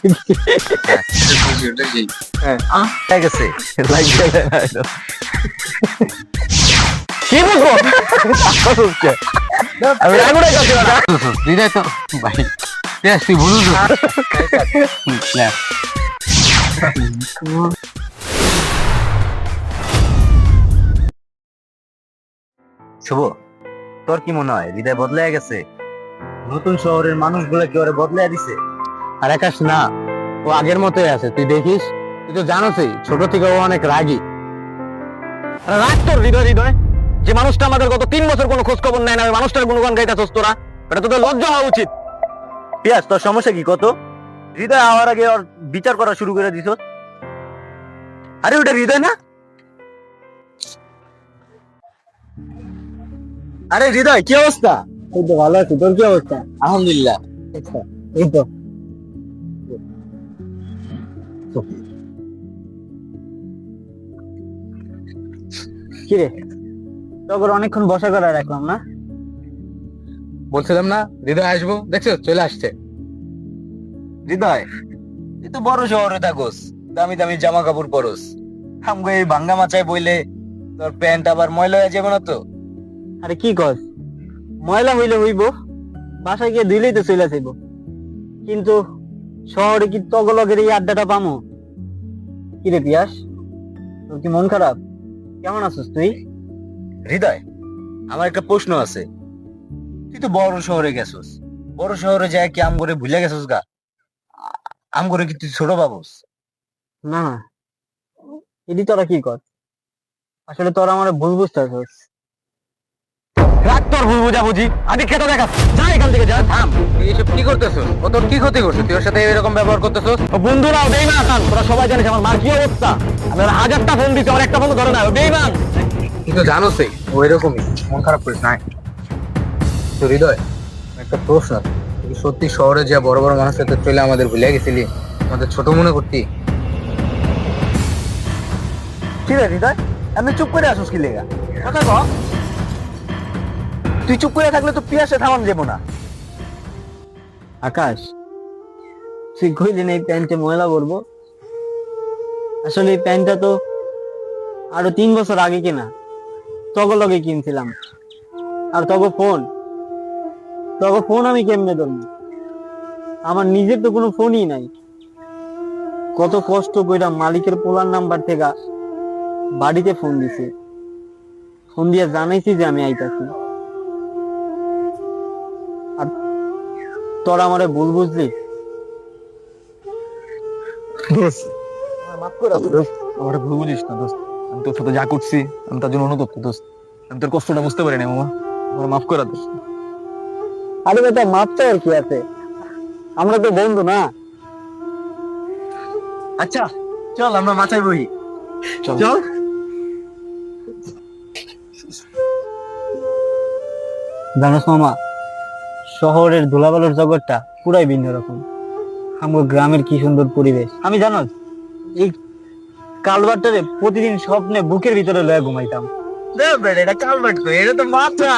ঠিক আছে কি বলবো আমি রাগুড়াই কাছে হৃদয় তো ভাই তুই ভুল শুভ, তোর কি মনে হয় হৃদয় বদলে গেছে? নতুন শহরের মানুষগুলো কি ওরে বদলে দিছে? আর আকাশ না, ও আগের মতোই আছে, তুই দেখিস। তুই তো জানোসই ছোট থেকে ও অনেক রাগী। আরে রাগ তোর হৃদয়, হৃদয় যে মানুষটা আমাদের গত 3 বছর কোনো খোঁজ খবর নেয় না, ওই মানুষটার গুণগান গাইতাছস তোরা। এটা তোদের লজ্জা হওয়া উচিত। পিয়াস, তোর সমস্যা কি কত? হৃদয় আওয়ার আগে ওর বিচার করা শুরু করে দিছ। আরে ওটা হৃদয় না? আরে হৃদয়, কি অবস্থা? এই তো ভালো আছি, তোর কি অবস্থা? আলহামদুলিল্লাহ। আচ্ছা, এই তো কি রে, তোর অনেকক্ষণ বসা করে রাখলাম না? বলছিলাম না হৃদয় আসবো, দেখছো চলে আসছে। হৃদয়, তুই তো বড় শহরে থাকোস, দামি দামি জামা কাপড় পরোস। আমগো এই ভাঙ্গা মাচায় বইলে তোর প্যান্ট আবার ময়লা হয়ে যাবে না তো? আরে কি কস, ময়লা হইলে হইব, বাসায় গিয়ে ধুইলেই তো চলে যাইব। কিন্তু শহরে কি তগলগের এই আড্ডাটা পামো? কি রে পিয়াস, তোর কি মন খারাপ? কেমন আছিস তুই? হৃদয়, আমার একটা প্রশ্ন আছে। তুই তো বড় শহরে গেছস, বড় শহরে যায় কি আমগরে ভুলে গেছস গা? আমগরে কি তুই ছোট ভাবস? না না, এটি তোরা কি কর, আসলে তোরা আমার ভুল বুঝতেছস। রাগ তোর ভুল বুঝাবুঝি, আদি খেতে দেখা, যা এখান থেকে যা। থাম, তুই এসব কি করতেছস? ও তোর কি ক্ষতি করছে? তুই ওর সাথে এরকম ব্যবহার করতেছস? ও বন্ধুরাও বেইমান, তোরা সবাই জানিস আমার মার কি অবস্থা। আমি ওর 1000টা ফোন দিচ্ছি, আমার একটা ফোন ধরে না, ও বেইমান। তুই তো জানোসই ও এরকমই, মন খারাপ করিস না। তো হৃদয়, একটা প্রশ্ন আছে। তুই কি সত্যি শহরে যা বড় বড় মানুষের সাথে চলে আমাদের ভুলে গেছিলি? আমাদের ছোট মনে করতি? কি রে হৃদয়, আমি চুপ করে আসুস কি লেগা? কথা কও। তুই চুপ করে থাকলে তো পিয়াসে থামান যাবো না। আকাশ, তুই কইলি না এই প্যান্টে ময়লা পড়বো? আসলে এই প্যান্টটা তো আরো 3 বছর আগে কিনা, তগো লগে কিনছিলাম। আর তগো ফোন আমি কেমনে ধরবো? আমার নিজের তো কোনো ফোনই নাই। কত কষ্ট কইরা মালিকের পোলার নাম্বার থেকে বাড়িতে ফোন দিছি, ফোন দিয়ে জানাইছি যে আমি আইতাছি। আর তোরা আমারে ভুল বুঝলি। দোস্ত, মাফ করে দোস্ত, আমার ভুল বুঝিস না দোস্ত। আমি তোর সাথে যা করছি আমি তার জন্য অনুতপ্ত দোস্ত। আমি তোর কষ্টটা বুঝতে পারি না মামা, আমার মাফ করে দোস্ত। আরে বেটা, মাপ চাই আর কি আছে, আমরা তো বন্ধু না? আচ্ছা চল আমরা মাথায় বহি। চল। চল। জানোস মামা, শহরের ধুলাবালুর জগৎটা পুরাই ভিন্ন রকম। আমার গ্রামের কি সুন্দর পরিবেশ। আমি জানোস এই কালভারটারে প্রতিদিন স্বপ্নে বুকের ভিতরে লয়ে ঘুমাইতাম। এটা কালভার্ট তো, এটা তো মাথা।